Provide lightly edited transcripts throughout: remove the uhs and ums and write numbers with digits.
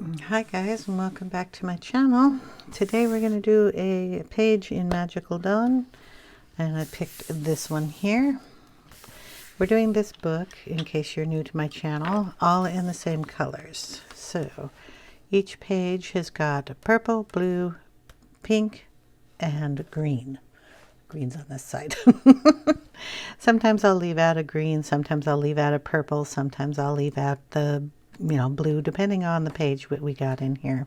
Hi guys, and welcome back to my channel. Today we're going to do a page in Magical Dawn, and I picked this one here. We're doing this book, in case you're new to my channel, all in the same colors. So each page has got purple, blue, pink, and green. Green's on this side. Sometimes I'll leave out a green, sometimes I'll leave out a purple, sometimes I'll leave out the blue, depending on the page what we got in here.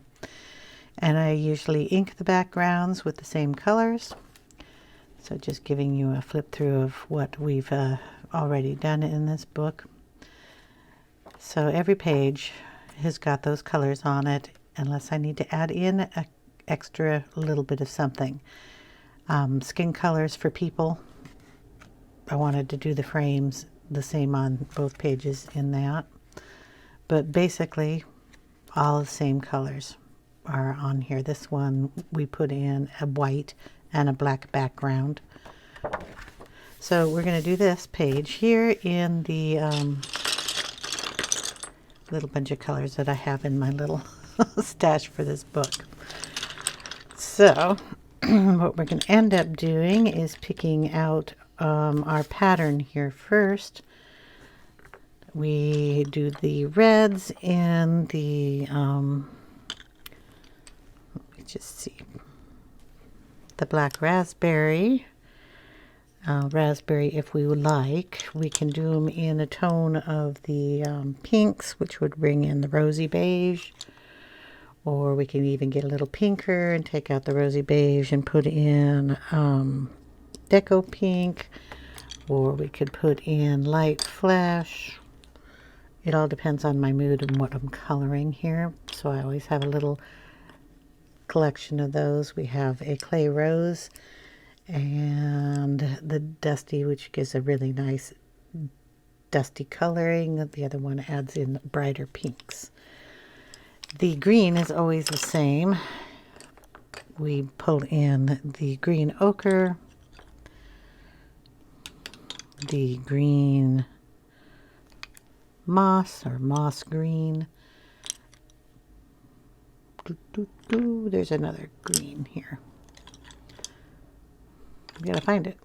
And I usually ink the backgrounds with the same colors. So just giving you a flip through of what we've already done in this book. So every page has got those colors on it, unless I need to add in an extra little bit of something. Skin colors for people. I wanted to do the frames the same on both pages in that. But basically, all the same colors are on here. This one, we put in a white and a black background. So we're going to do this page here in the little bunch of colors that I have in my little stash for this book. So what we're going to end up doing is picking out our pattern here first. We do the reds and the, let me just see, the black raspberry. Raspberry, if we would like. We can do them in a tone of the pinks, which would bring in the Rosy Beige. Or we can even get a little pinker and take out the Rosy Beige and put in Deco Pink. Or we could put in Light Flash. It all depends on my mood and what I'm coloring here. So I always have a little collection of those. We have a clay rose and the dusty, which gives a really nice dusty coloring. The other one adds in brighter pinks. The green is always the same. We pull in the green ochre, the green moss or moss green. There's another green here. We gotta find it.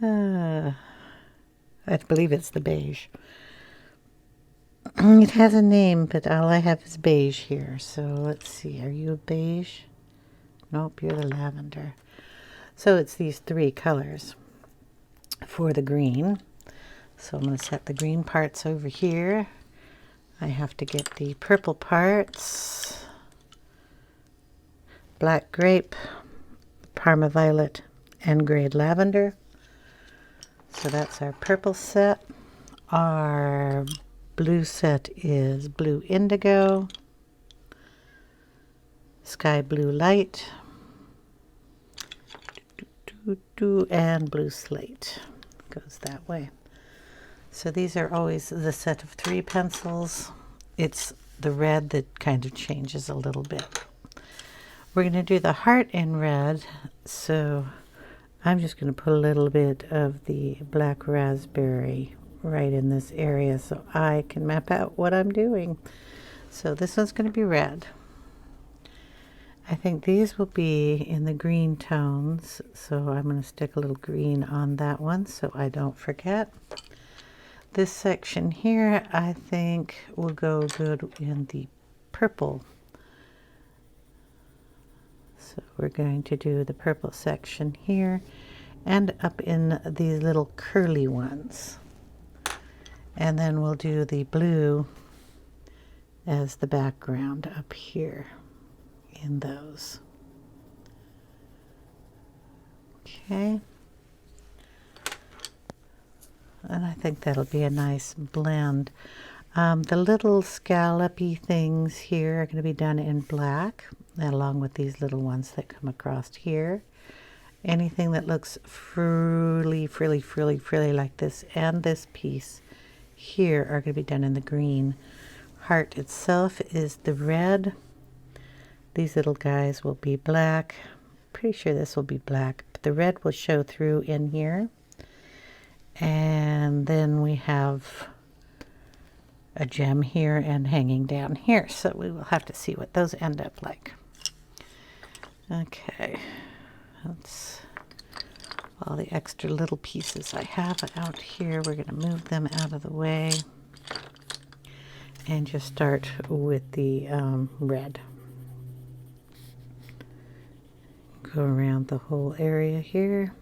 I believe it's the beige. It has a name, but all I have is beige here. So let's see. Are you a beige? Nope, you're the lavender. So it's these three colors for the green. So I'm going to set the green parts over here. I have to get the purple parts. Black grape, Parma Violet, and gray lavender. So that's our purple set. Our blue set is blue indigo, sky blue light, and blue slate. Goes that way. So these are always the set of 3 pencils. It's the red that kind of changes a little bit. We're going to do the heart in red, so I'm just going to put a little bit of the black raspberry right in this area so I can map out what I'm doing. So this one's going to be red. I think these will be in the green tones, so I'm going to stick a little green on that one so I don't forget. This section here I think will go good in the purple. So we're going to do the purple section here and up in these little curly ones. And then we'll do the blue as the background up here in those. Okay. And I think that'll be a nice blend. The little scallopy things here are going to be done in black, along with these little ones that come across here. Anything that looks frilly like this and this piece here are going to be done in the green. Heart itself is the red. These little guys will be black. Pretty sure this will be black, but the red will show through in here. And then we have a gem here and hanging down here. So we will have to see what those end up like. Okay, that's all the extra little pieces I have out here. We're going to move them out of the way and just start with the red. Go around the whole area here.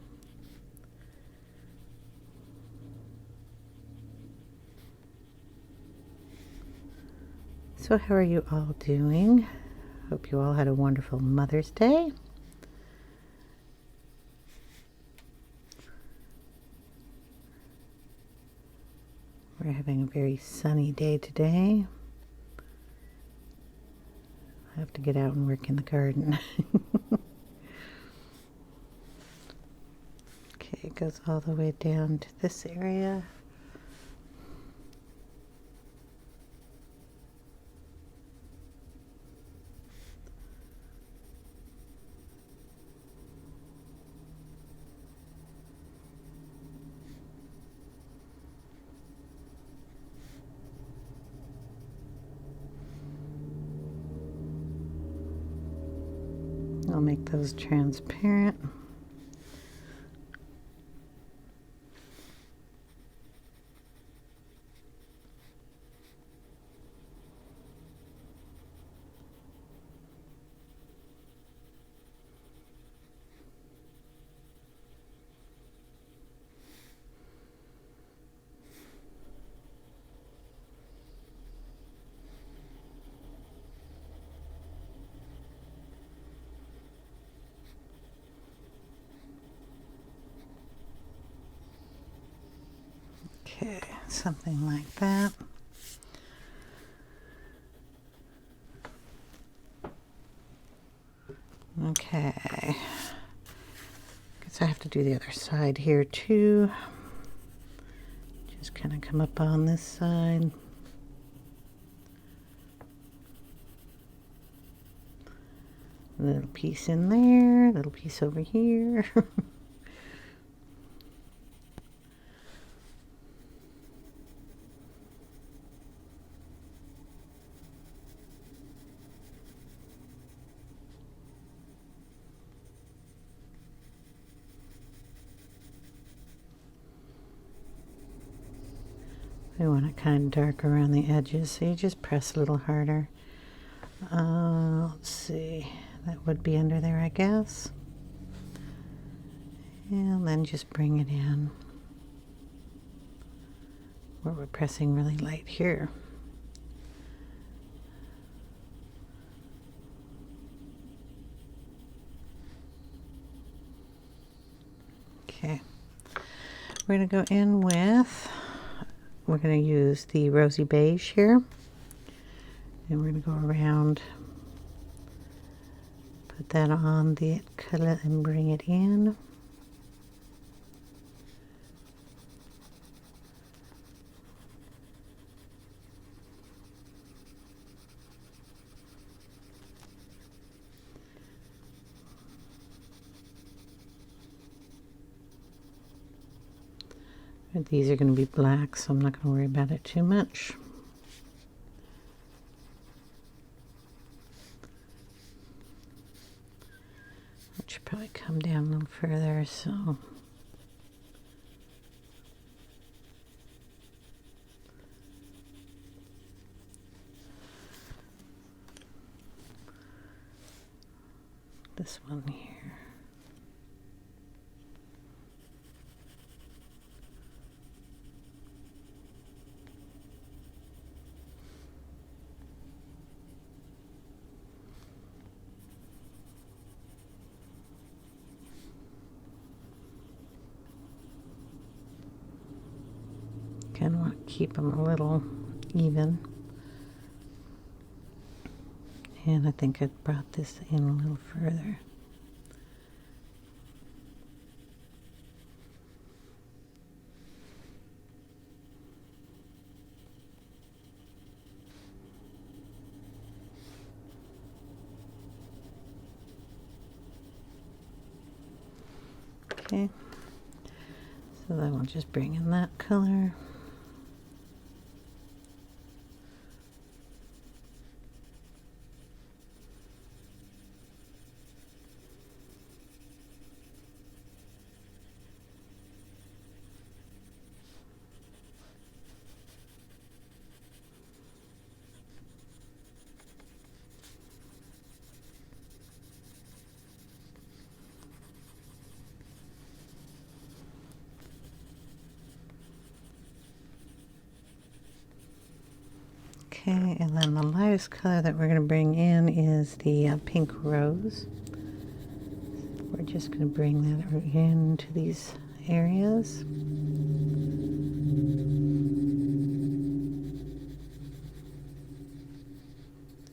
So how are you all doing? Hope you all had a wonderful Mother's Day. We're having a very sunny day today. I have to get out and work in the garden. Okay, it goes all the way down to this area. I'll make those transparent. Okay, something like that. Okay, guess I have to do the other side here too. Just kind of come up on this side. A little piece in there, a little piece over here. We want it kind of dark around the edges, so you just press a little harder. Let's see, that would be under there, I guess. And then just bring it in where we're pressing really light here. Okay, we're going to go in with, we're going to use the Rosy Beige here, and we're going to go around, put that on the color and bring it in. And these are going to be black, so I'm not going to worry about it too much. It should probably come down a little further, so this one here. Kind of want to keep them a little even. And I think I brought this in a little further. Okay, so then we'll just bring in that color. Okay, and then the lightest color that we're going to bring in is the pink rose. We're just going to bring that into these areas.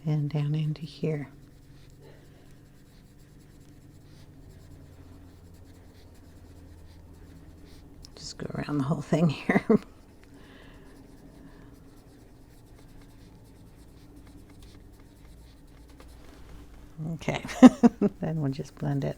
And down into here. Just go around the whole thing here. Okay, then we'll just blend it.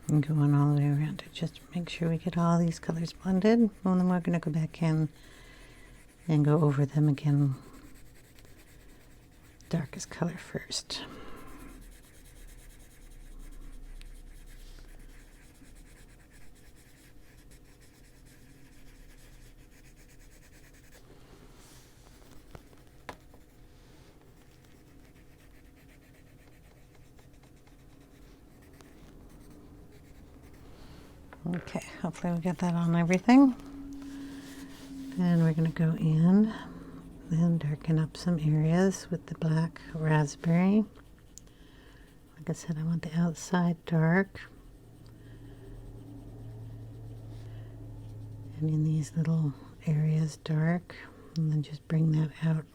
And going all the way around it, just to make sure we get all these colors blended. And then we're going to go back in and go over them again. Darkest color first. Okay, hopefully we get that on everything. Then we're going to go in and darken up some areas with the black raspberry. Like I said, I want the outside dark. And in these little areas dark. And then just bring that out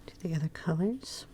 to the other colors.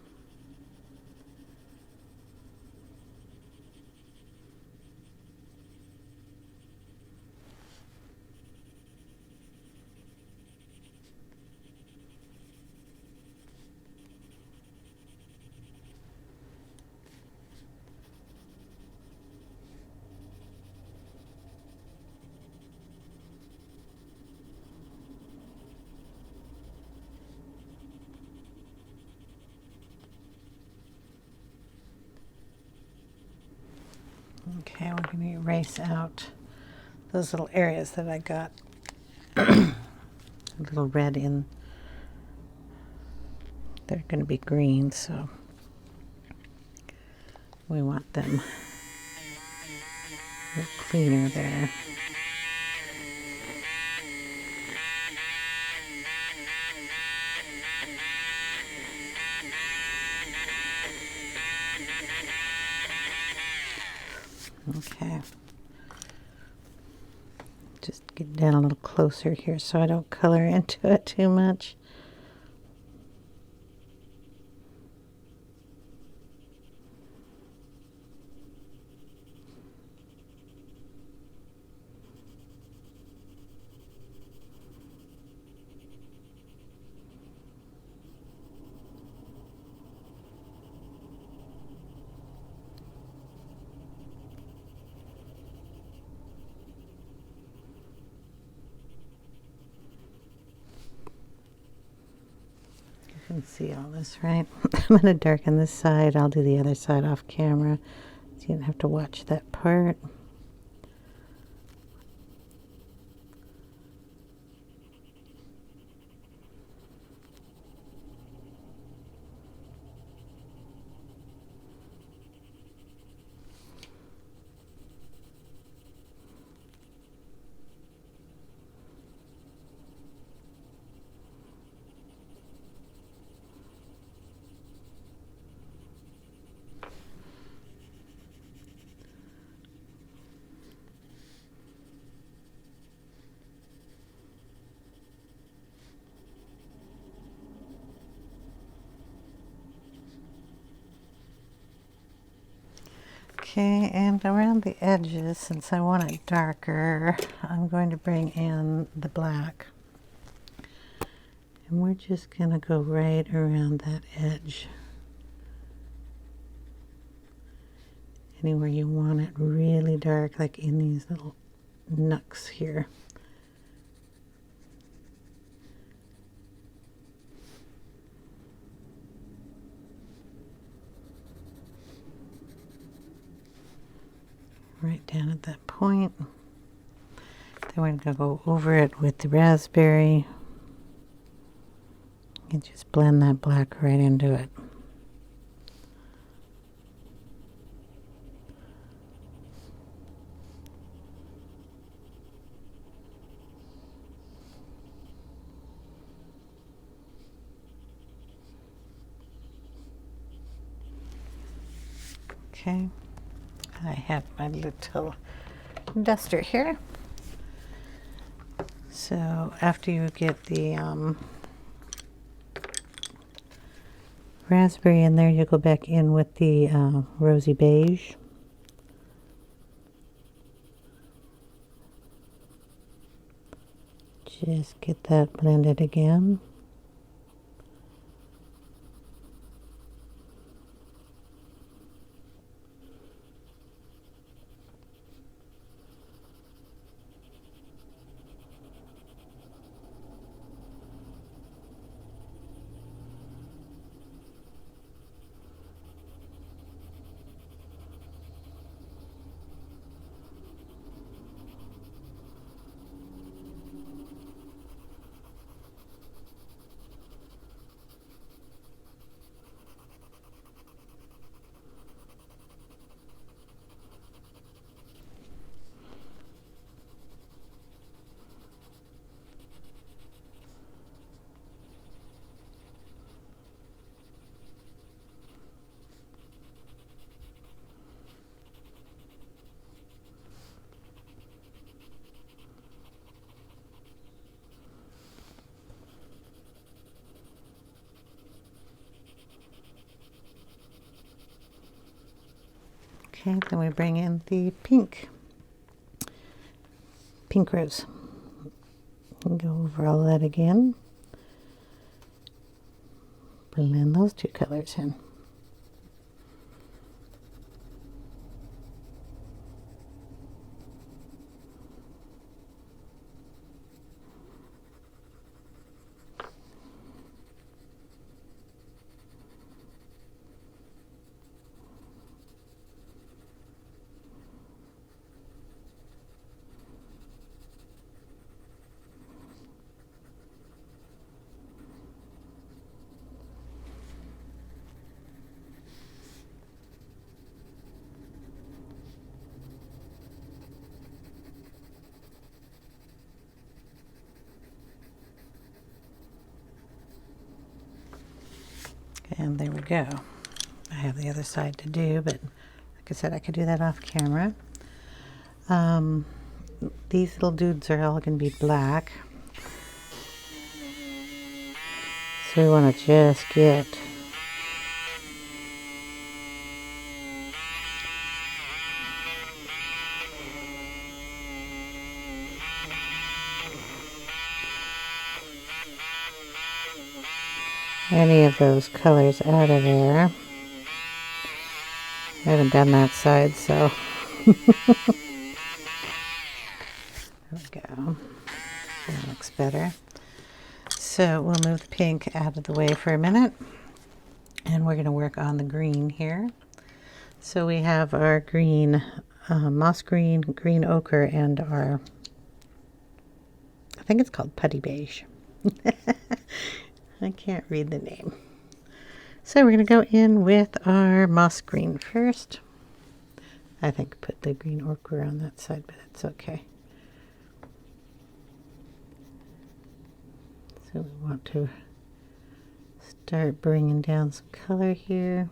Okay, we're going to erase out those little areas that I got a little red in. They're going to be green, so we want them a little cleaner there. Okay, just get down a little closer here so I don't color into it too much. You can see all this, right? I'm going to darken this side. I'll do the other side off camera so you don't have to watch that part. Okay, and around the edges, since I want it darker, I'm going to bring in the black. And we're just going to go right around that edge. Anywhere you want it really dark, like in these little nooks here. Right down at that point. Then we're going to go over it with the raspberry and just blend that black right into it. Okay, I have my little duster here. So after you get the raspberry in there, you go back in with the Rosy Beige. Just get that blended again. Okay, then we bring in the pink rose. And go over all that again. Blend those two colors in. And there we go. I have the other side to do, but like I said, I could do that off camera. These little dudes are all going to be black. So we want to just get any of those colors out of there. I haven't done that side, so there we go. That looks better. So we'll move the pink out of the way for a minute, and we're going to work on the green here. So we have our green, moss green, green ochre, and our, I think it's called Putty Beige. I can't read the name. So we're going to go in with our moss green first. I think put the green ochre on that side, but it's okay. So we want to start bringing down some color here.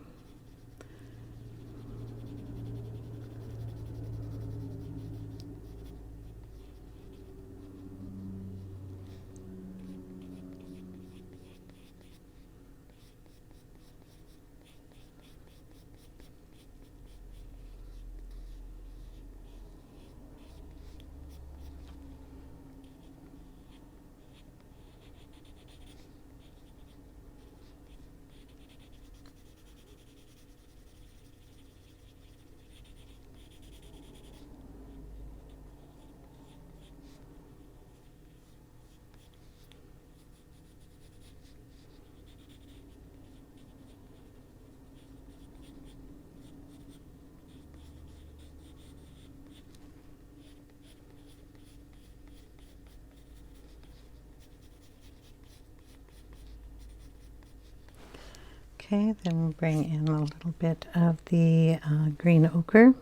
Okay, then we'll bring in a little bit of the green ochre.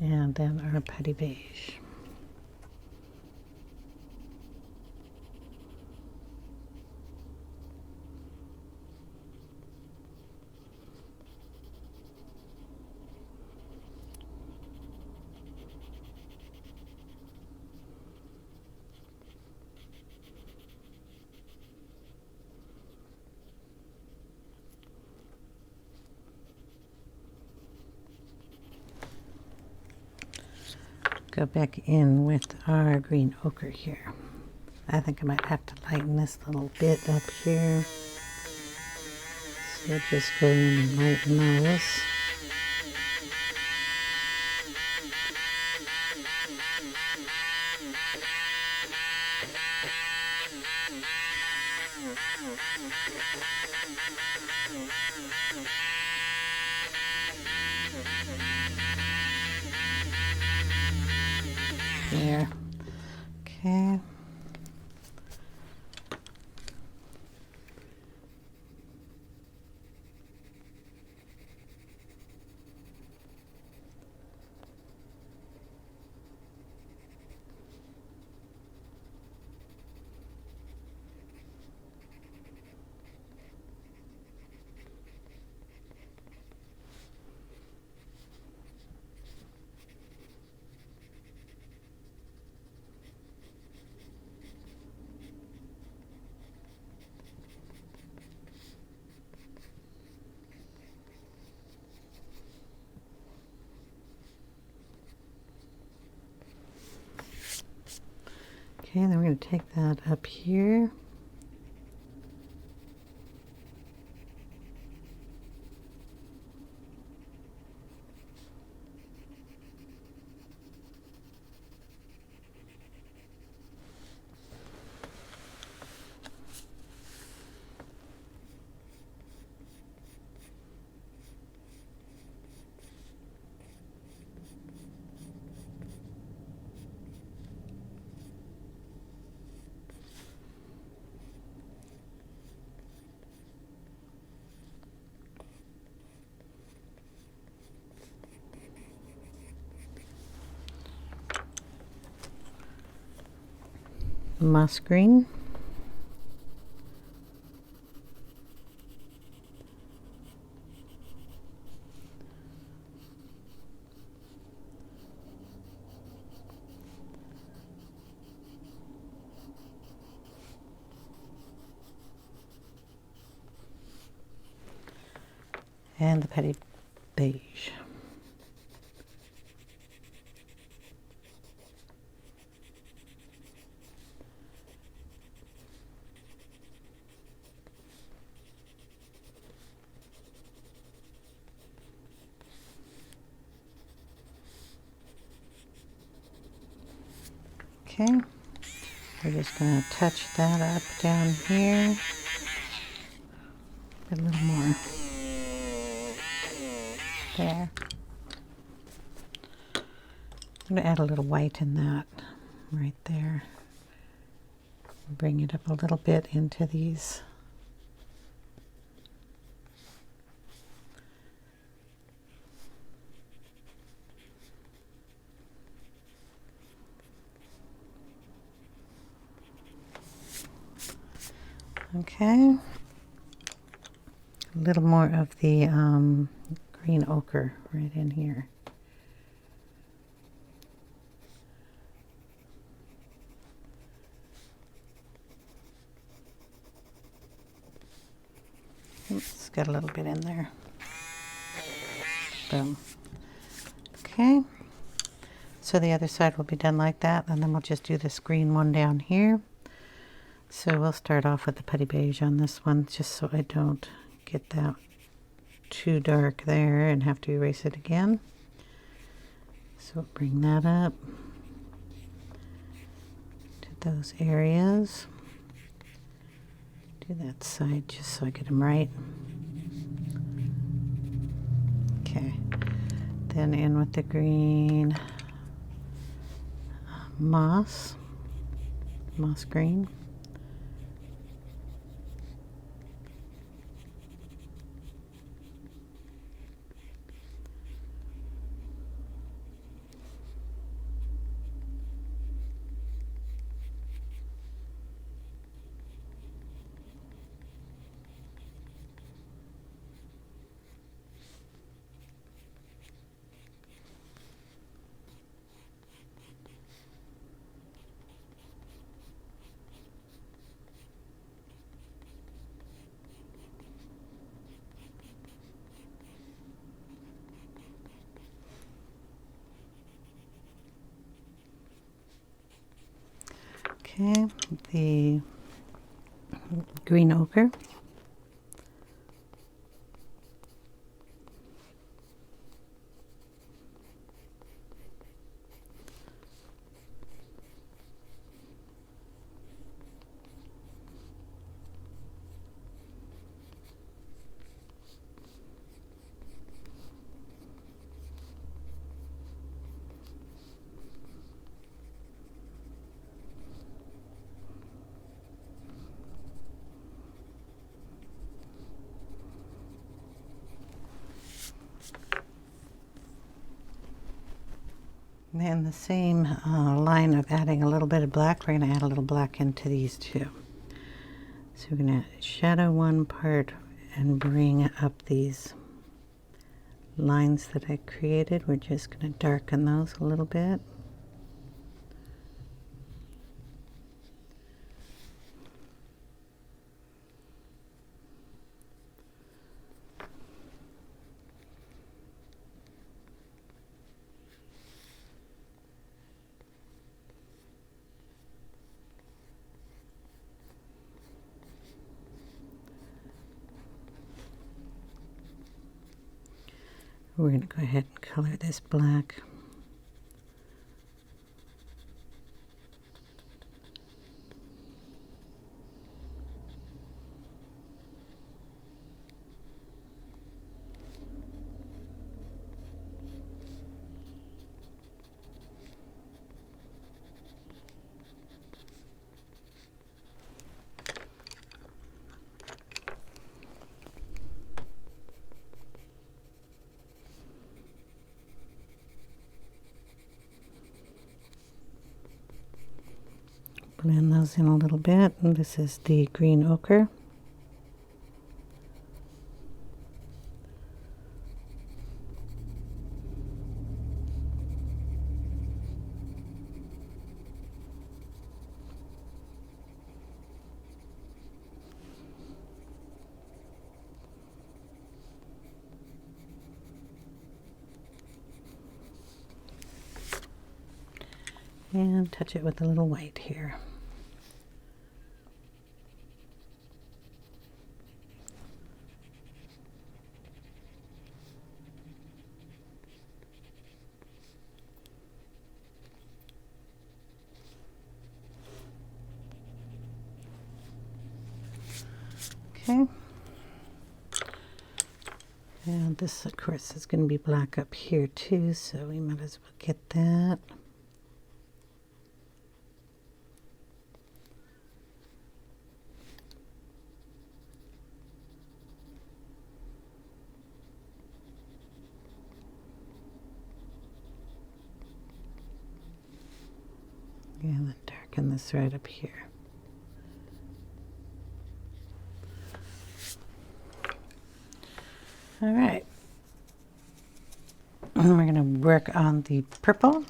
And then our Putty Beige. Go back in with our green ochre here. I think I might have to lighten this a little bit up here. So just go in and lighten those. There. Okay. Okay, then we're going to take that up here. Moss green. And the Putty Beige. Okay, we're just going to touch that up down here. A little more. There. I'm going to add a little white in that right there. Bring it up a little bit into these. Okay, a little more of the green ochre right in here. Oops, got a little bit in there. Boom. Okay, so the other side will be done like that, and then we'll just do this green one down here. So we'll start off with the Putty Beige on this one, just so I don't get that too dark there and have to erase it again. So bring that up to those areas. Do that side just so I get them right. Okay. Then in with the green moss green. Okay, the green ochre. And the same line of adding a little bit of black, we're going to add a little black into these two. So we're going to shadow one part and bring up these lines that I created. We're just going to darken those a little bit. We're going to go ahead and color this black. Blend those in a little bit, and this is the green ochre. And touch it with a little white here. Okay. And this, of course, is going to be black up here too, so we might as well get that. And then darken this right up here. All right. And we're going to work on the purple.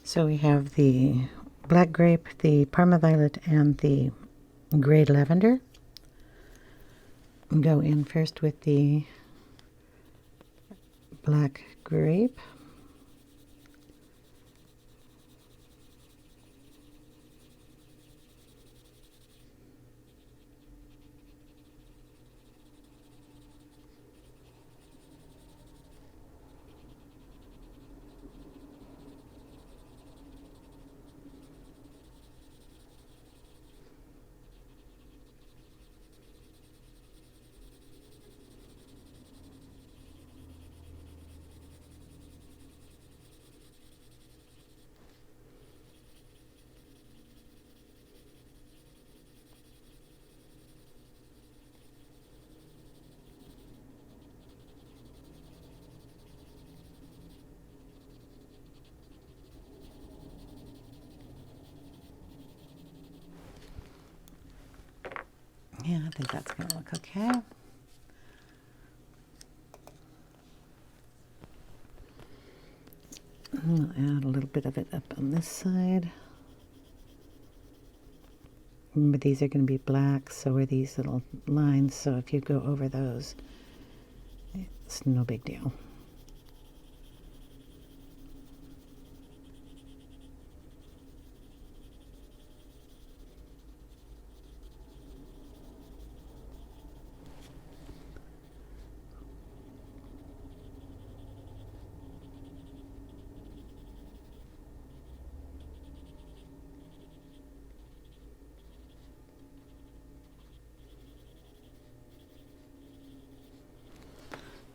So we have the black grape, the Parma Violet, and the gray lavender. Go in first with the black grape. Yeah, I think that's going to look okay. I'll add a little bit of it up on this side. Remember, these are going to be black, so are these little lines, so if you go over those, it's no big deal.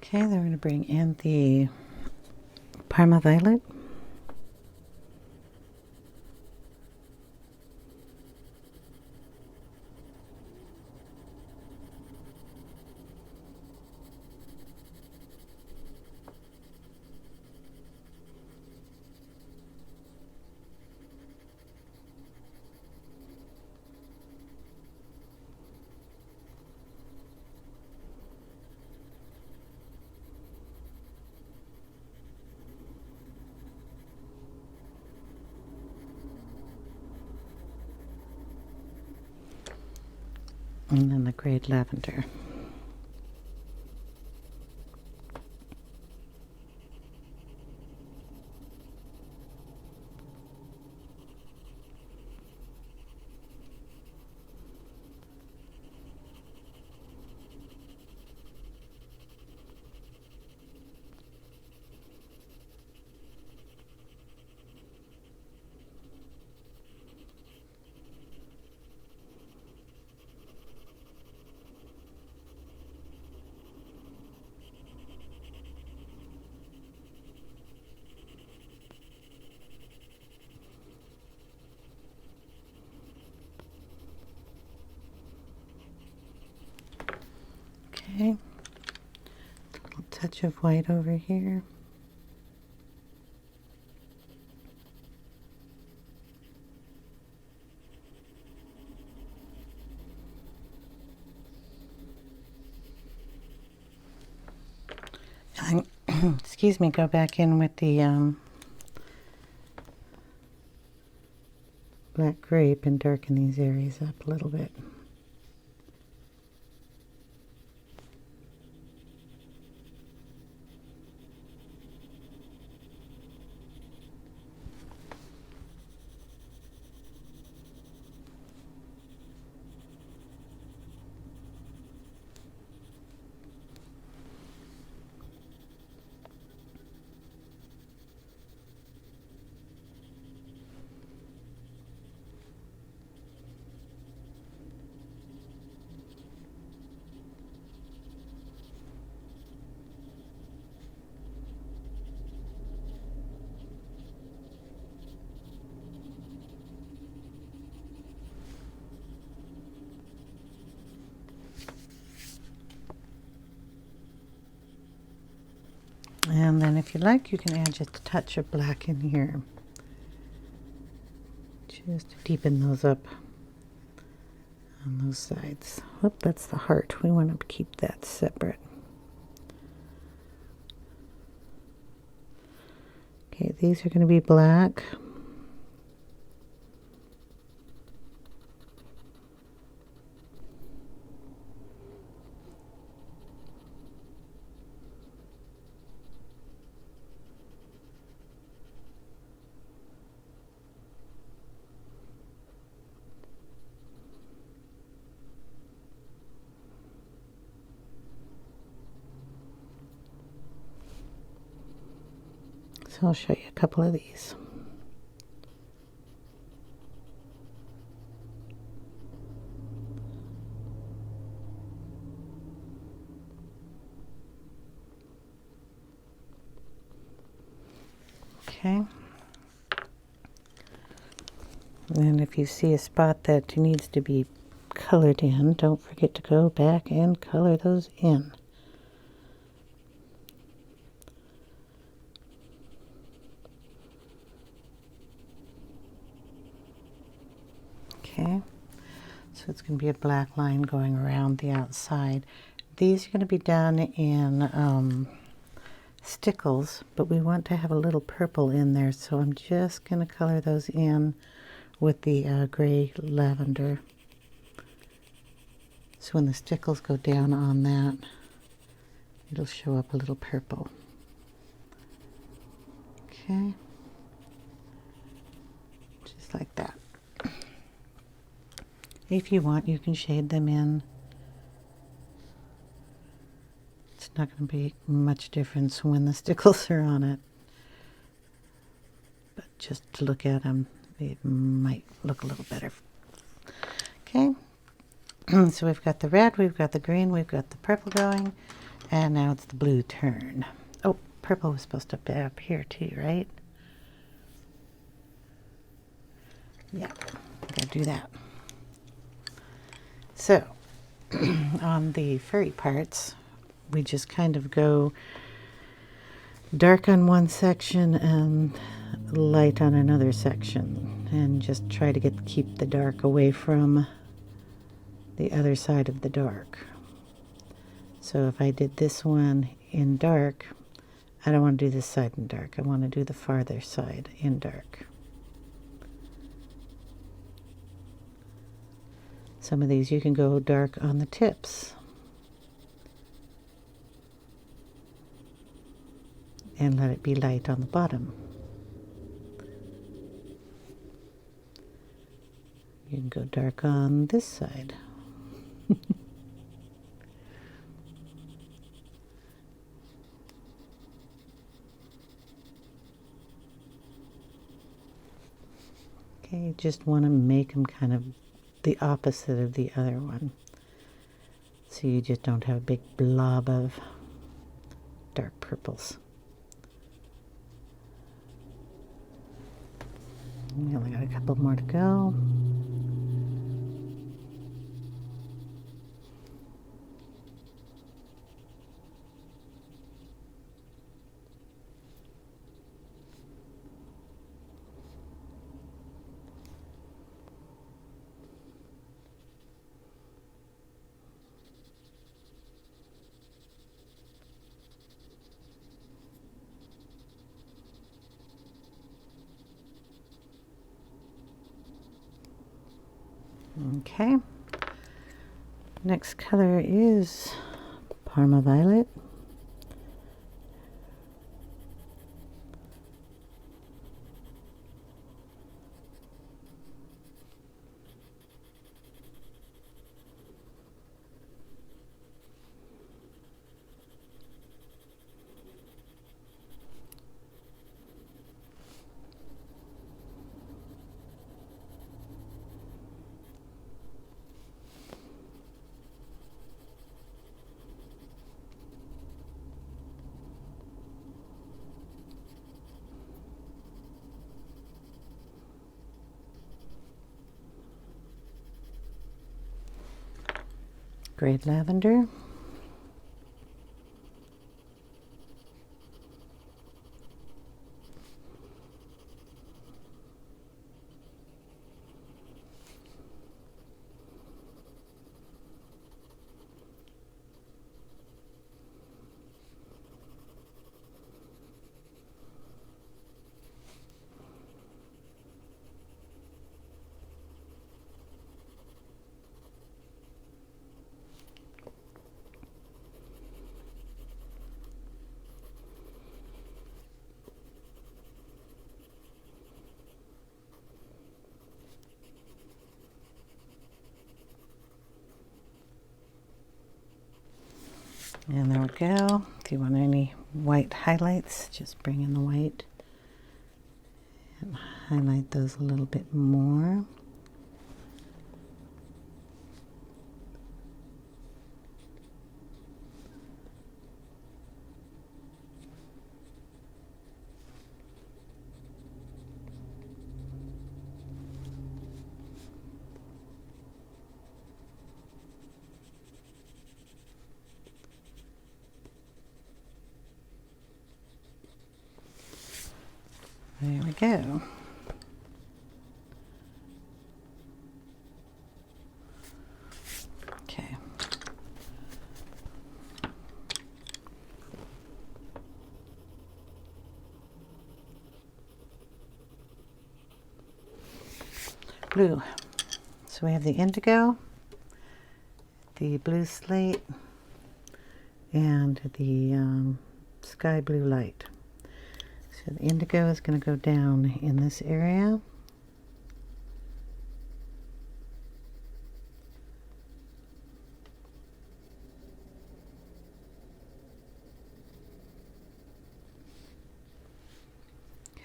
Okay, then we're going to bring in the Parma Violet. And then the Grape Lavender. Okay, a little touch of white over here. And excuse me, go back in with the black grape and darken these areas up a little bit. And then if you like, you can add just a touch of black in here, just to deepen those up on those sides. Whoop, that's the heart. We want to keep that separate. Okay, these are going to be black. So I'll show you a couple of these. Okay. And if you see a spot that needs to be colored in, don't forget to go back and color those in. Okay, so So it's going to be a black line going around the outside. These are going to be done in stickles, but we want to have a little purple in there, so I'm just going to color those in with the gray lavender. So when the stickles go down on that, it'll show up a little purple. Okay, just like that. If you want, you can shade them in. It's not going to be much difference when the stickles are on it, but just to look at them, it might look a little better. Okay, so we've got the red, we've got the green, we've got the purple going, and now it's the blue turn. Oh, purple was supposed to be up here too, right? Yeah, gotta do that. So, on the furry parts, we just kind of go dark on one section and light on another section, and just try to keep the dark away from the other side of the dark. So if I did this one in dark, I don't want to do this side in dark. I want to do the farther side in dark. Some of these you can go dark on the tips and let it be light on the bottom. You can go dark on this side. Okay, you just want to make them kind of the opposite of the other one, so you just don't have a big blob of dark purples. We only got a couple more to go. Okay, next color is Parma Violet. Great lavender. And there we go. If you want any white highlights, just bring in the white and highlight those a little bit more. There we go. blue. So we have the indigo, the blue slate, and the sky blue light. So the indigo is going to go down in this area.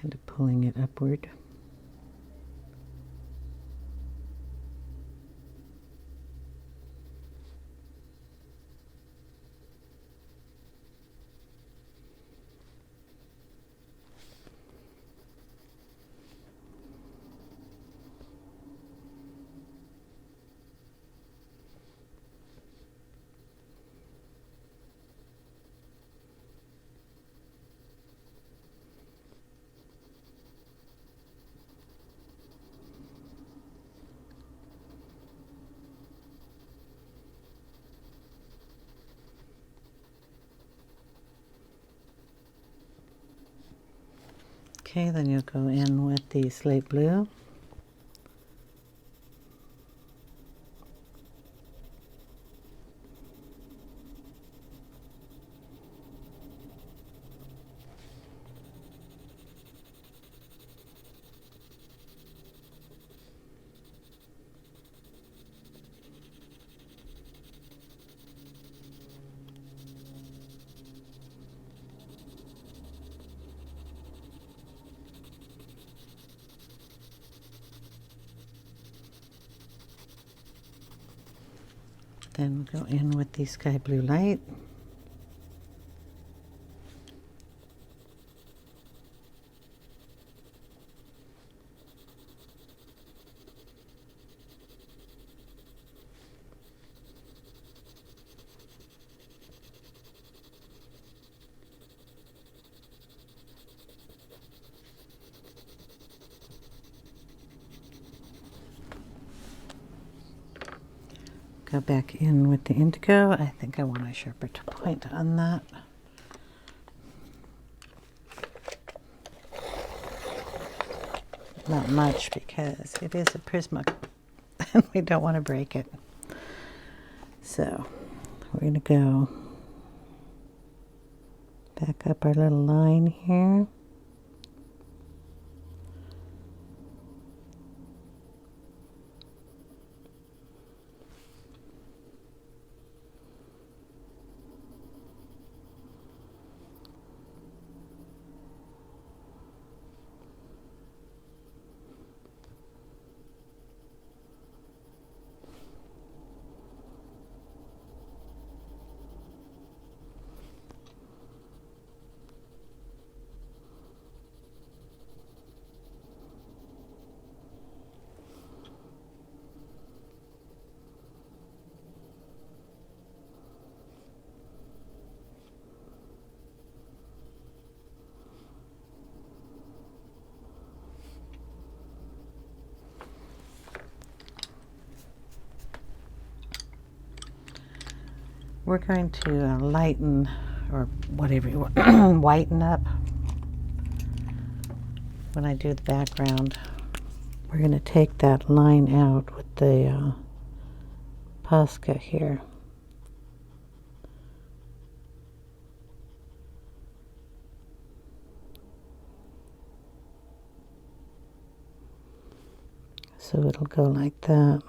Kind of pulling it upward. Okay, then you'll go in with the slate blue. Then we'll go in with the sky blue light. Go back in with the indigo. I think I want a sharper point on that. Not much because it is a Prismacolor and we don't want to break it. So we're going to go back up our little line here. We're going to lighten, or whatever you want, whiten up when I do the background. We're going to take that line out with the Posca here. So it'll go like that.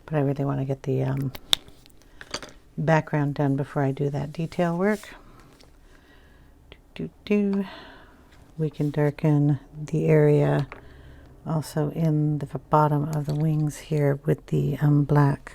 But I really want to get the background done before I do that detail work. We can darken the area also in the bottom of the wings here with the black.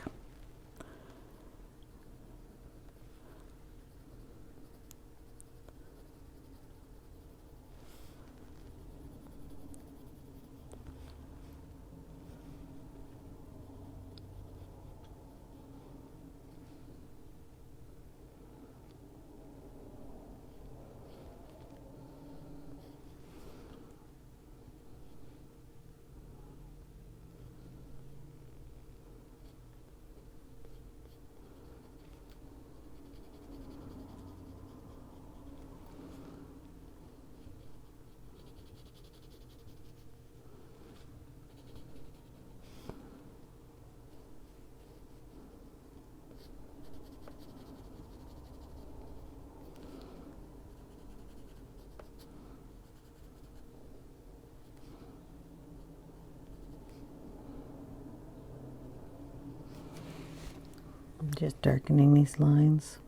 Just darkening these lines.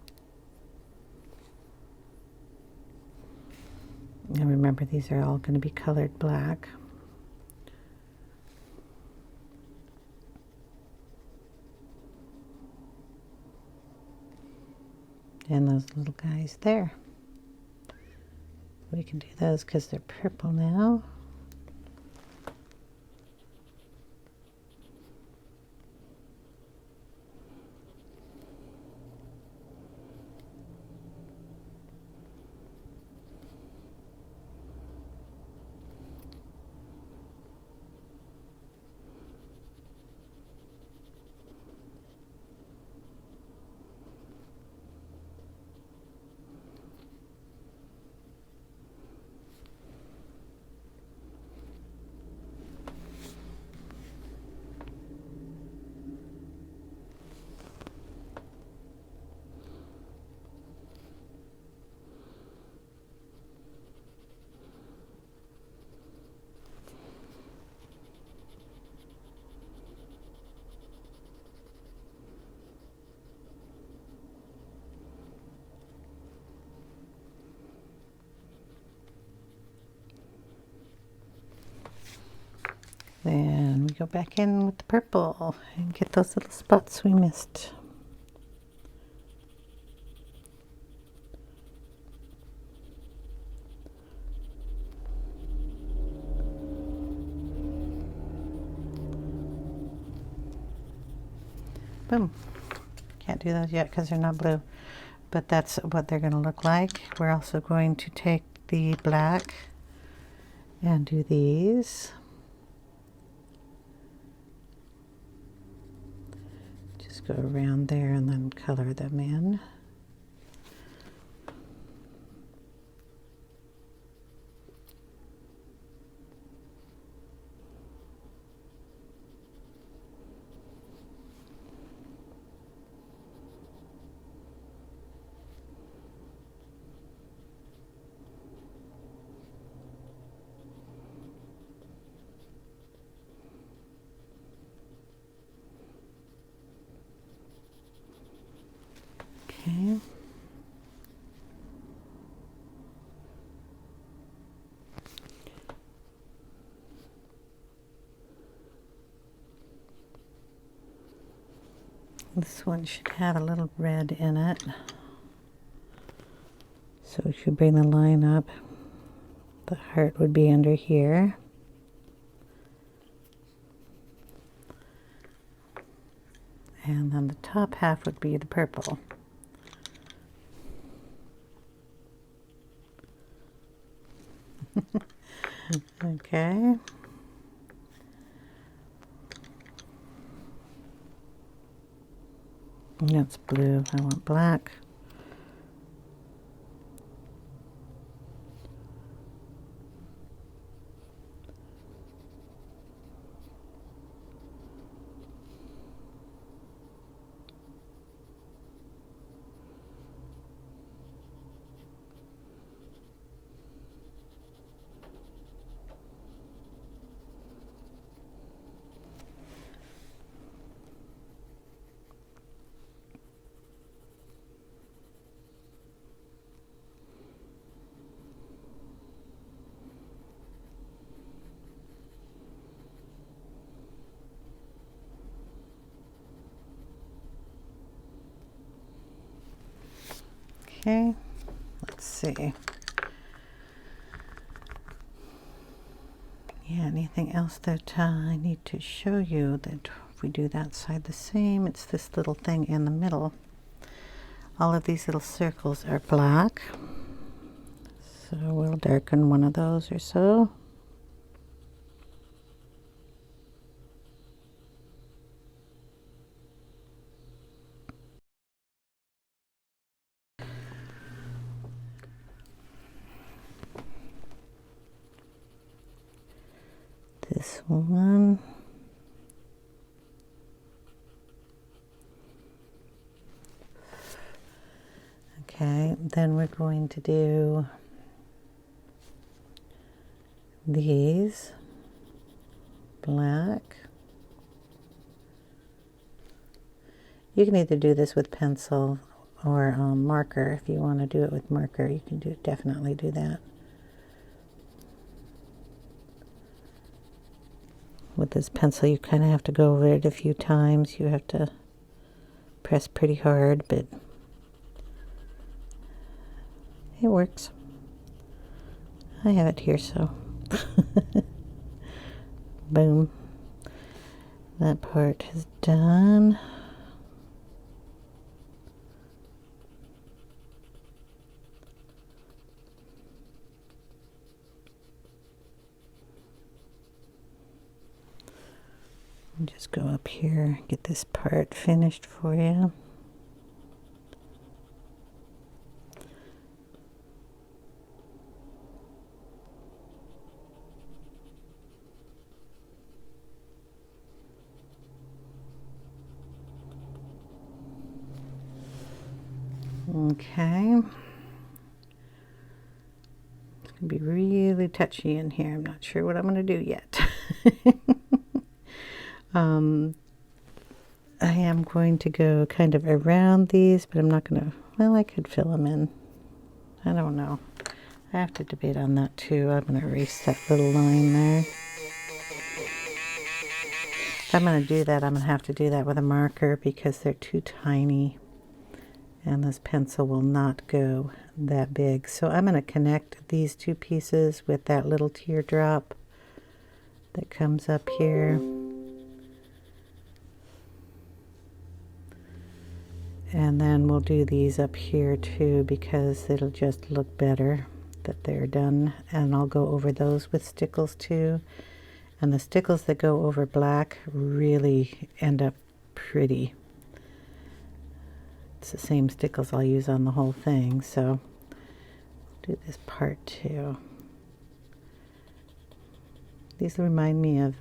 Now remember, these are all going to be colored black. And those little guys there. We can do those because they're purple now. Then we go back in with the purple and get those little spots we missed. Boom. Can't do those yet because they're not blue, but that's what they're going to look like. We're also going to take the black and do these. Just go around there and then color them in. Okay. This one should have a little red in it. So we should bring the line up. The heart would be under here. And then the top half would be the purple. Okay. That's blue. I want black. Okay, let's see. Yeah, anything else that I need to show you that if we do that side the same, it's this little thing in the middle. All of these little circles are black. So we'll darken one of those or so. This one. Okay, then we're going to do these black. You can either do this with pencil or marker. If you want to do it with marker, you can definitely do that. With this pencil, you kind of have to go over it a few times. You have to press pretty hard, but it works. I have it here, so boom. That part is done. Just go up here, get this part finished for you. Okay. It's going to be really touchy in here. I'm not sure what I'm going to do yet. I am going to go kind of around these, but I'm not going to, well, I could fill them in. I don't know. I have to debate on that too. I'm going to erase that little line there. If I'm going to do that, I'm going to have to do that with a marker because they're too tiny. And this pencil will not go that big. So I'm going to connect these two pieces with that little teardrop that comes up here. And then we'll do these up here too because it'll just look better that they're done. And I'll go over those with stickles too. And the stickles that go over black really end up pretty. It's the same stickles I'll use on the whole thing, so do this part too. These remind me of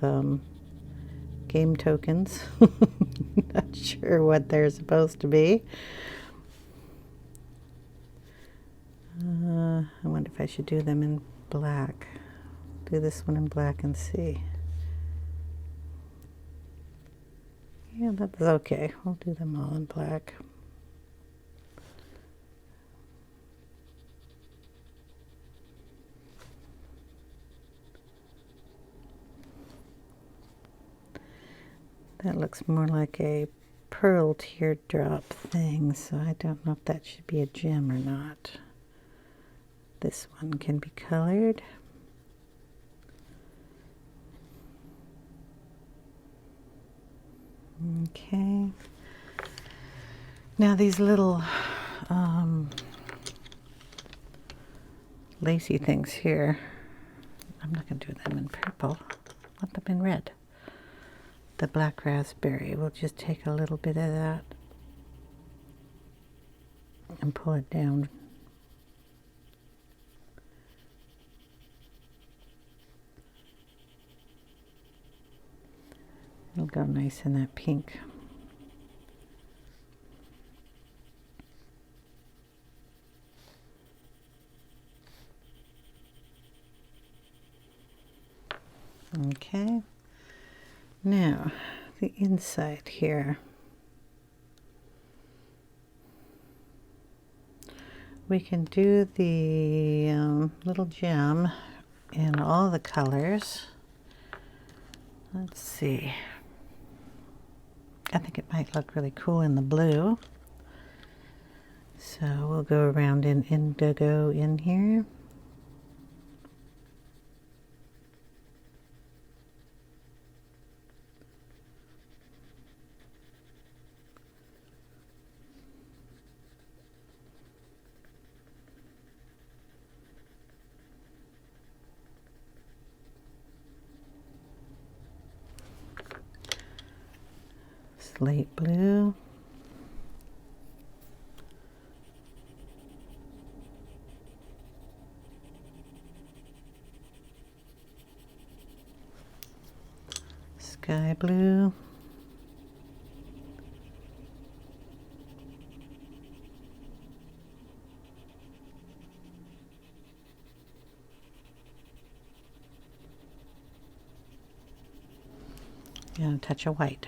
game tokens. Not sure what they're supposed to be. I wonder if I should do them in black. Do this one in black and see. Yeah, that's okay. I'll do them all in black. That looks more like a pearl teardrop thing, so I don't know if that should be a gem or not. This one can be colored. Okay. Now these little lacy things here, I'm not going to do them in purple. I want them in red. The black raspberry, we'll just take a little bit of that and pull it down. It'll go nice in that pink. Okay. Now, the inside here. We can do the little gem in all the colors. Let's see. I think it might look really cool in the blue. So we'll go around in indigo in here. Slate blue. Sky blue. And a touch of white.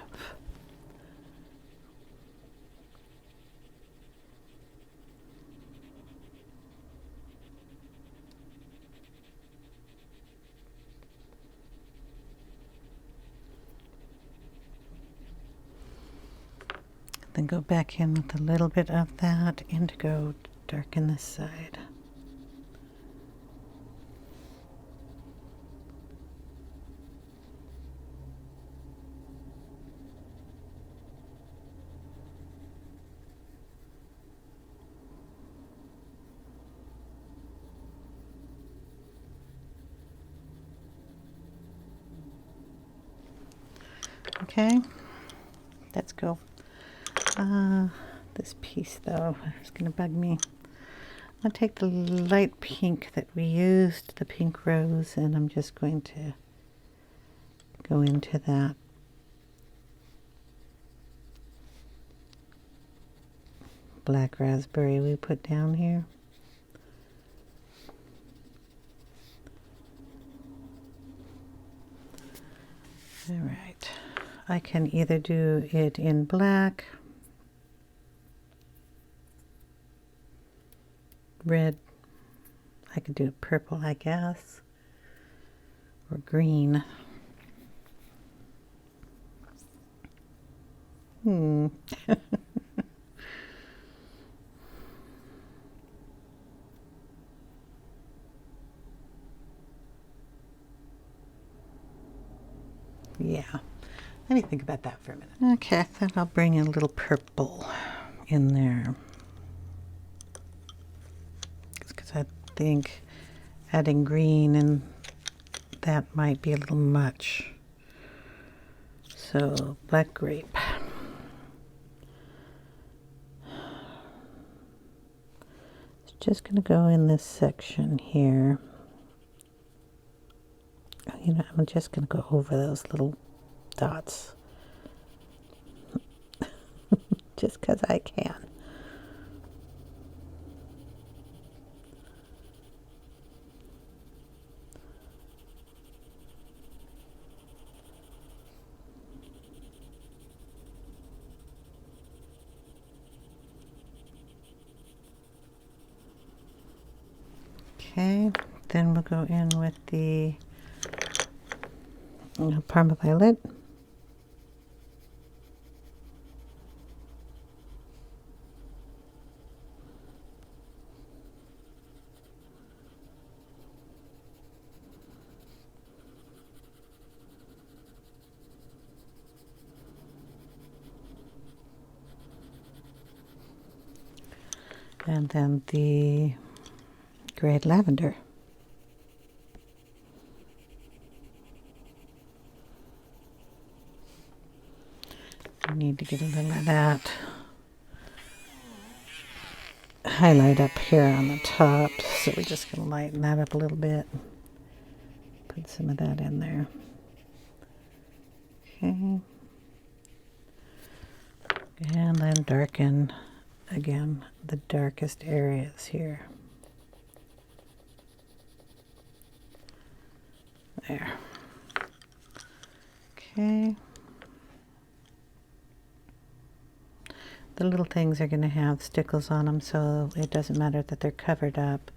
then go back in with a little bit of that indigo to darken this side. Okay, let's go. This piece though is going to bug me. I'll take the light pink that we used, the pink rose, and I'm just going to go into that. Black raspberry we put down here. All right, I can either do it in black, red, I could do it purple, I guess, or green. Yeah, let me think about that for a minute. Okay, then I'll bring in a little purple in there. Because I think adding green and that might be a little much. So, black grape. It's just going to go in this section here. You know, I'm just going to go over those little dots. Just because I can. Okay, then we'll go in with the Parma Violet. And then the Great Lavender. I need to get a little of that highlight up here on the top, so we're just going to lighten that up a little bit. Put some of that in there. Okay. And then darken again the darkest areas here. There. Okay. The little things are going to have stickles on them, so it doesn't matter that they're covered up.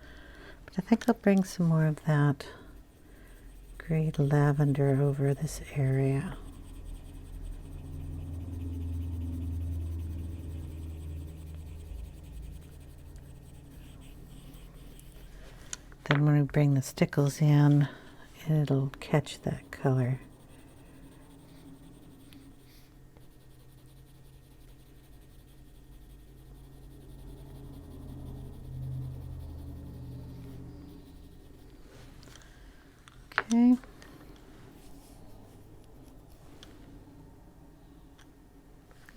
But I think I'll bring some more of that great lavender over this area. Then when we bring the stickles in, it'll catch that color. Okay.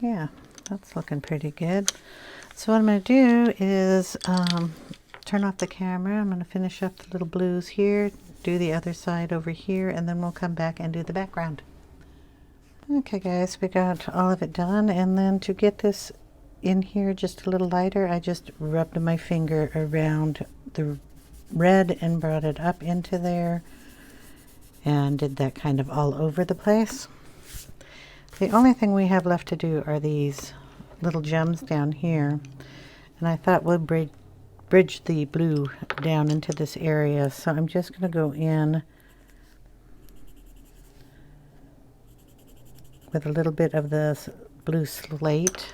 Yeah, that's looking pretty good. So what I'm going to do is turn off the camera. I'm going to finish up the little blues here, do the other side over here, and then we'll come back and do the background. Okay guys, we got all of it done, and then to get this in here just a little lighter, I just rubbed my finger around the red and brought it up into there and did that kind of all over the place. The only thing we have left to do are these little gems down here, and I thought we'd bridge the blue down into this area, so I'm just going to go in with a little bit of the blue slate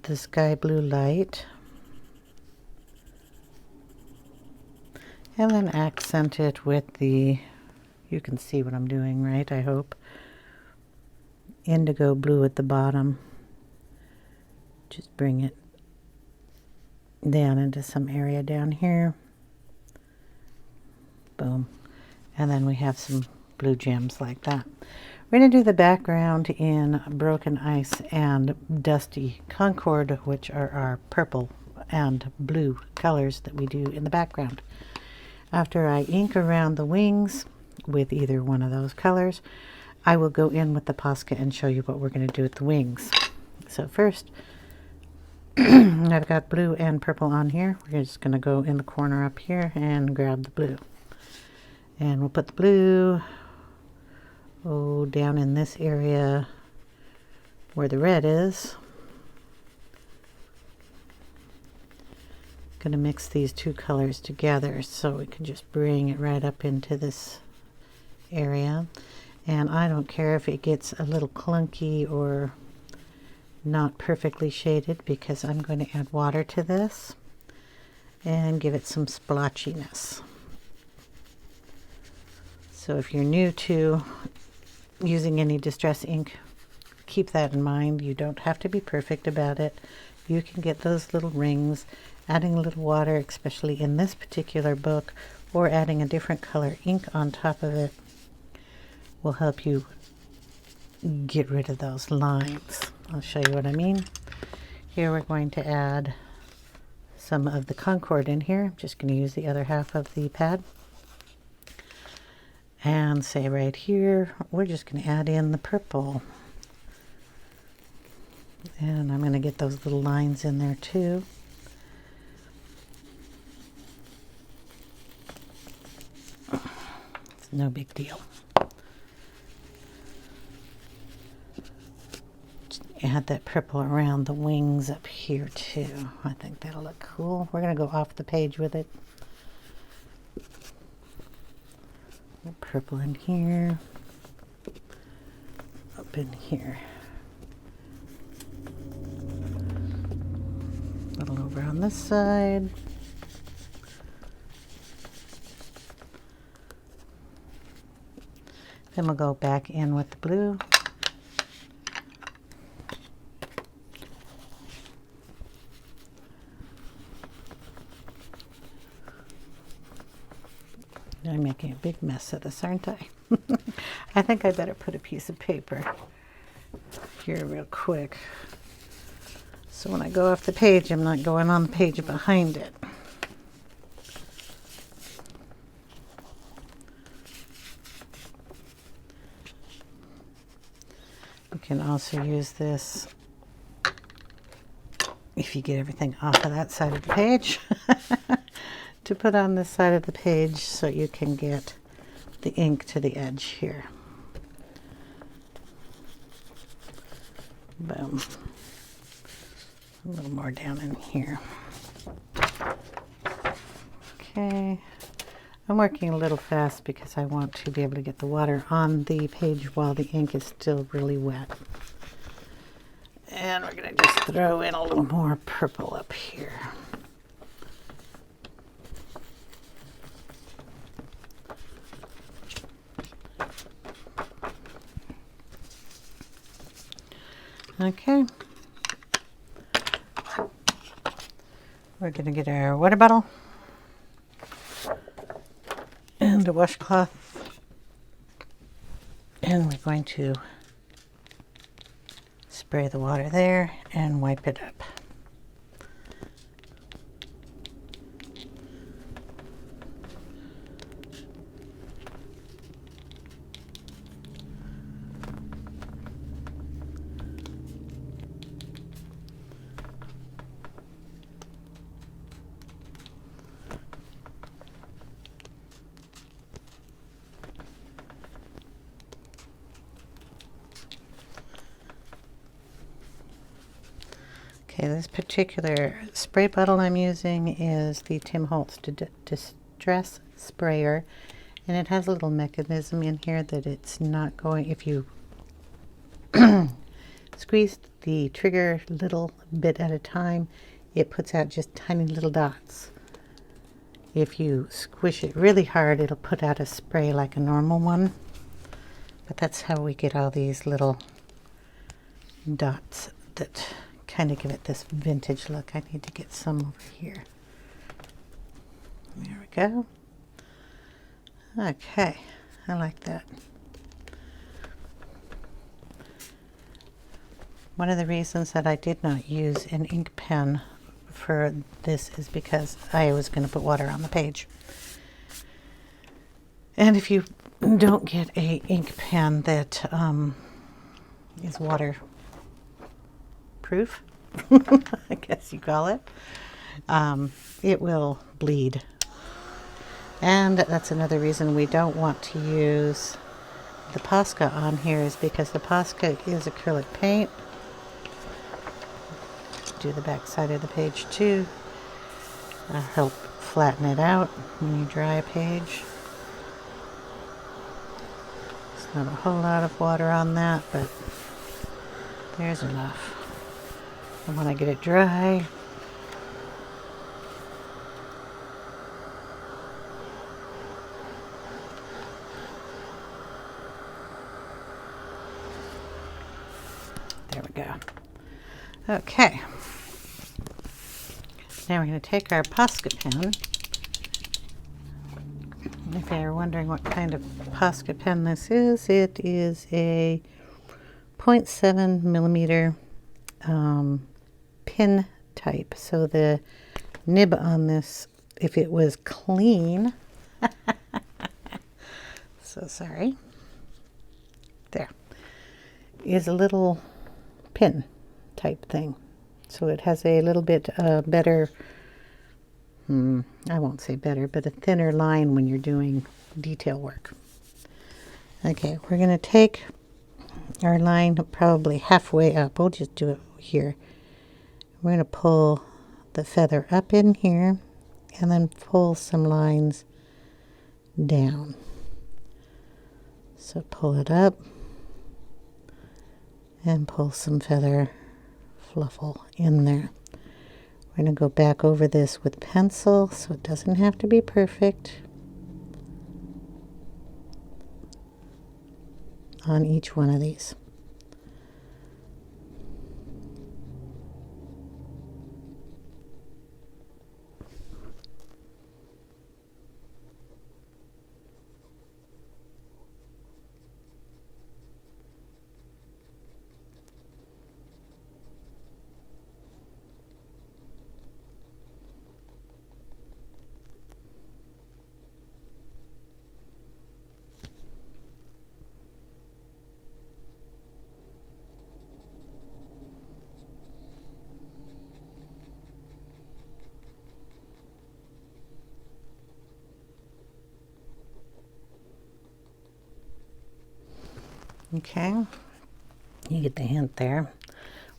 the sky blue light, and then accent it with the, you can see what I'm doing, right? I hope. Indigo blue at the bottom. Just bring it down into some area down here. Boom. And then we have some blue gems like that. We're going to do the background in Broken Ice and Dusty Concord, which are our purple and blue colors that we do in the background. After I ink around the wings with either one of those colors, I will go in with the Posca and show you what we're going to do with the wings. So first, I've got blue and purple on here. We're just going to go in the corner up here and grab the blue. And we'll put the blue down in this area where the red is. Going to mix these two colors together so we can just bring it right up into this area. And I don't care if it gets a little clunky or not perfectly shaded, because I'm going to add water to this and give it some splotchiness. So if you're new to using any distress ink, keep that in mind. You don't have to be perfect about it. You can get those little rings. Adding a little water, especially in this particular book, or adding a different color ink on top of it, will help you get rid of those lines. I'll show you what I mean. Here we're going to add some of the Concord in here. I'm just going to use the other half of the pad. And say right here, we're just going to add in the purple. And I'm going to get those little lines in there too. It's no big deal. Just add that purple around the wings up here too. I think that'll look cool. We're going to go off the page with it. Purple in here, up in here, a little over on this side. Then we'll go back in with the blue. I'm making a big mess of this, aren't I? I think I better put a piece of paper here real quick, so when I go off the page, I'm not going on the page behind it. You can also use this if you get everything off of that side of the page. To put on this side of the page so you can get the ink to the edge here. Boom. A little more down in here. Okay. I'm working a little fast because I want to be able to get the water on the page while the ink is still really wet. And we're going to just throw in a little more purple up here. Okay, we're going to get our water bottle and a washcloth, and we're going to spray the water there and wipe it up. Okay, this particular spray bottle I'm using is the Tim Holtz Distress Sprayer, and it has a little mechanism in here that it's not going, if you squeeze the trigger a little bit at a time, it puts out just tiny little dots. If you squish it really hard, it'll put out a spray like a normal one. But that's how we get all these little dots that kind of give it this vintage look. I need to get some over here. There we go. Okay, I like that. One of the reasons that I did not use an ink pen for this is because I was going to put water on the page. And if you don't get a ink pen that is waterproof, I guess you call it, it will bleed. And that's another reason we don't want to use the Posca on here, is because the Posca is acrylic paint. Do the back side of the page too. Help flatten it out when you dry a page. It's not a whole lot of water on that, but there's enough. And when I get it dry, there we go. Okay. Now we're going to take our Posca pen. If you're wondering what kind of Posca pen this is, it is a 0.7 millimeter pin type. So the nib on this, if it was clean, so sorry, there, is a little pin type thing. So it has a little bit better, I won't say better, but a thinner line when you're doing detail work. Okay, we're going to take our line probably halfway up. We'll just do it here. We're going to pull the feather up in here and then pull some lines down. So pull it up and pull some feather fluffle in there. We're going to go back over this with pencil, so it doesn't have to be perfect on each one of these. Okay, you get the hint there.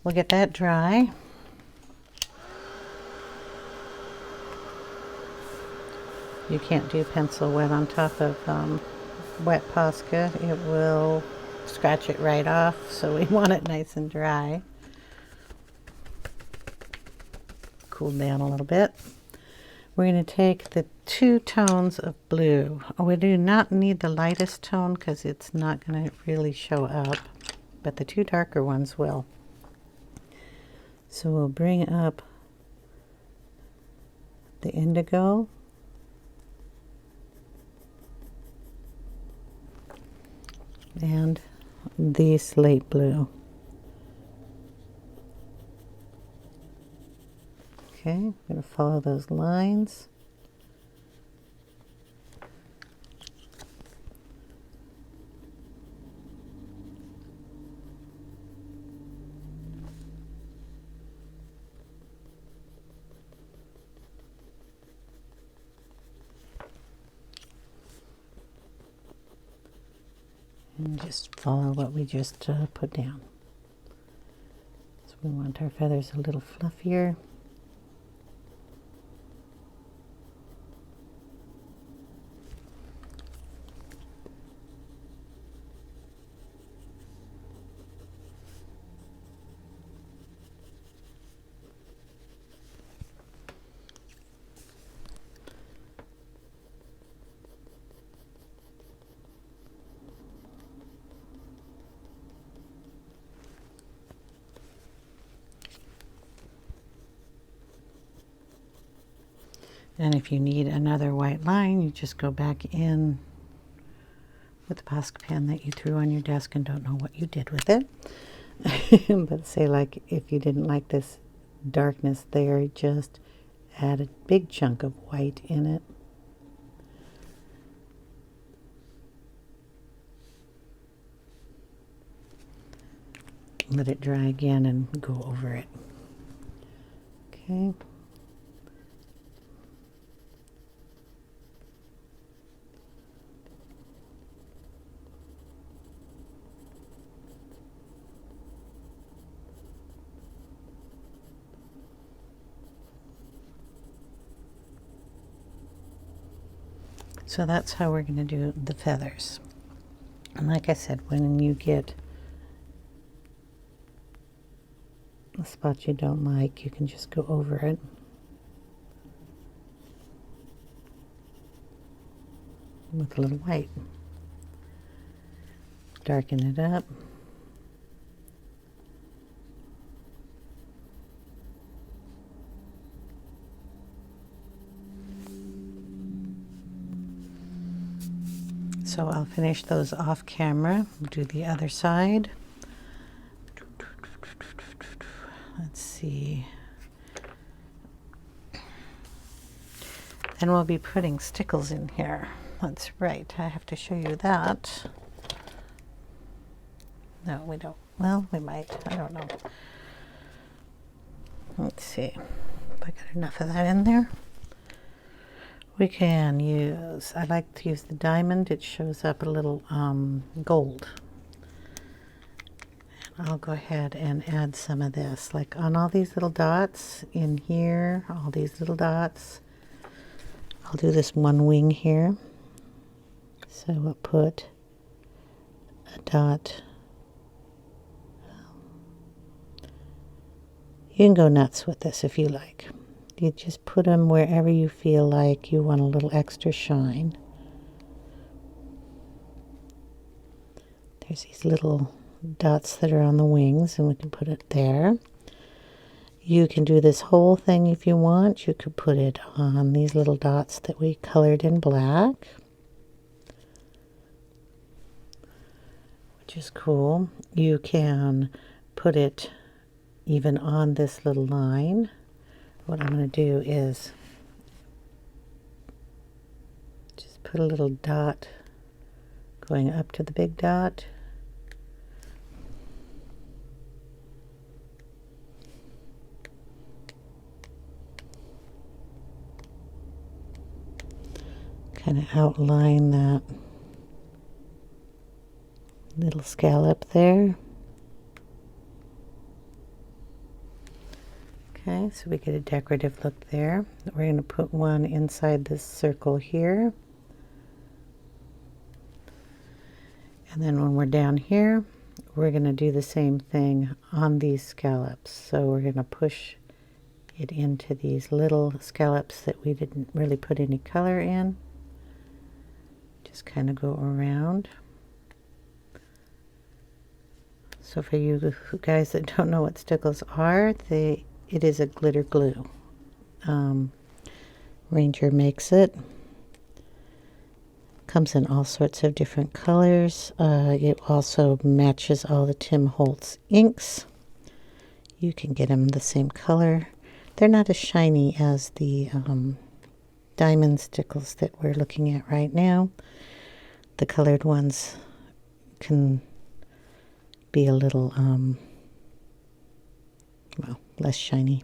We'll get that dry. You can't do pencil wet on top of wet Posca. It will scratch it right off, so we want it nice and dry. Cool down a little bit. We're going to take the 2 tones of blue. We do not need the lightest tone because it's not going to really show up, but the 2 darker ones will. So we'll bring up the indigo and the slate blue. Okay, I'm going to follow those lines. And just follow what we just put down. So we want our feathers a little fluffier. And if you need another white line, you just go back in with the Posca pen that you threw on your desk and don't know what you did with it. But say like if you didn't like this darkness there, just add a big chunk of white in it. Let it dry again and go over it. Okay. So that's how we're going to do the feathers. And like I said, when you get a spot you don't like, you can just go over it. With a little white. Darken it up. So I'll finish those off camera, do the other side. Let's see. And we'll be putting stickles in here. That's right, I have to show you that. No, we don't. Well, we might, I don't know. Let's see if I got enough of that in there. We can use, I like to use the diamond. It shows up a little gold. And I'll go ahead and add some of this, like on all these little dots in here, all these little dots. I'll do this one wing here. So we'll put a dot. You can go nuts with this if you like. You just put them wherever you feel like you want a little extra shine. There's these little dots that are on the wings, and we can put it there. You can do this whole thing if you want. You could put it on these little dots that we colored in black, which is cool. You can put it even on this little line. What I'm going to do is just put a little dot going up to the big dot. Kind of outline that little scallop there. Okay, so we get a decorative look there. We're going to put one inside this circle here. And then when we're down here, we're going to do the same thing on these scallops. So we're going to push it into these little scallops that we didn't really put any color in. Just kind of go around. So for you guys that don't know what stickles are, it is a glitter glue. Ranger makes it. Comes in all sorts of different colors. It also matches all the Tim Holtz inks. You can get them the same color. They're not as shiny as the diamond stickles that we're looking at right now. The colored ones can be a little well, less shiny.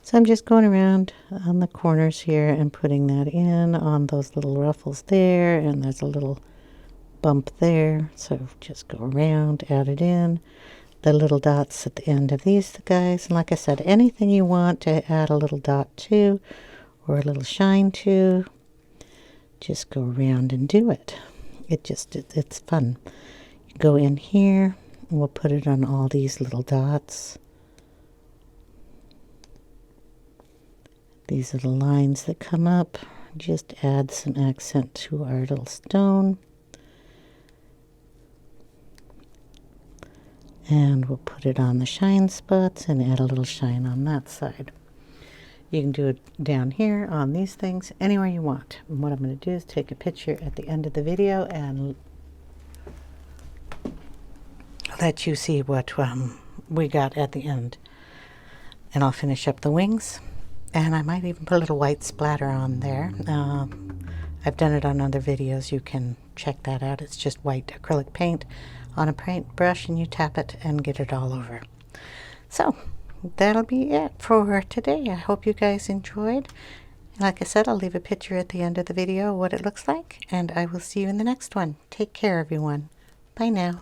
So I'm just going around on the corners here and putting that in on those little ruffles there, and there's a little bump there, so just go around, add it in. The little dots at the end of these guys, and like I said, anything you want to add a little dot to or a little shine to, just go around and do it. It's fun. You go in here, and we'll put it on all these little dots. These little lines that come up, just add some accent to our little stone. And we'll put it on the shine spots and add a little shine on that side. You can do it down here on these things, anywhere you want. And what I'm going to do is take a picture at the end of the video and let you see what we got at the end. And I'll finish up the wings. And I might even put a little white splatter on there. I've done it on other videos. You can check that out. It's just white acrylic paint on a paintbrush, and you tap it and get it all over. So that'll be it for today. I hope you guys enjoyed. Like I said, I'll leave a picture at the end of the video of what it looks like, and I will see you in the next one. Take care, everyone. Bye now.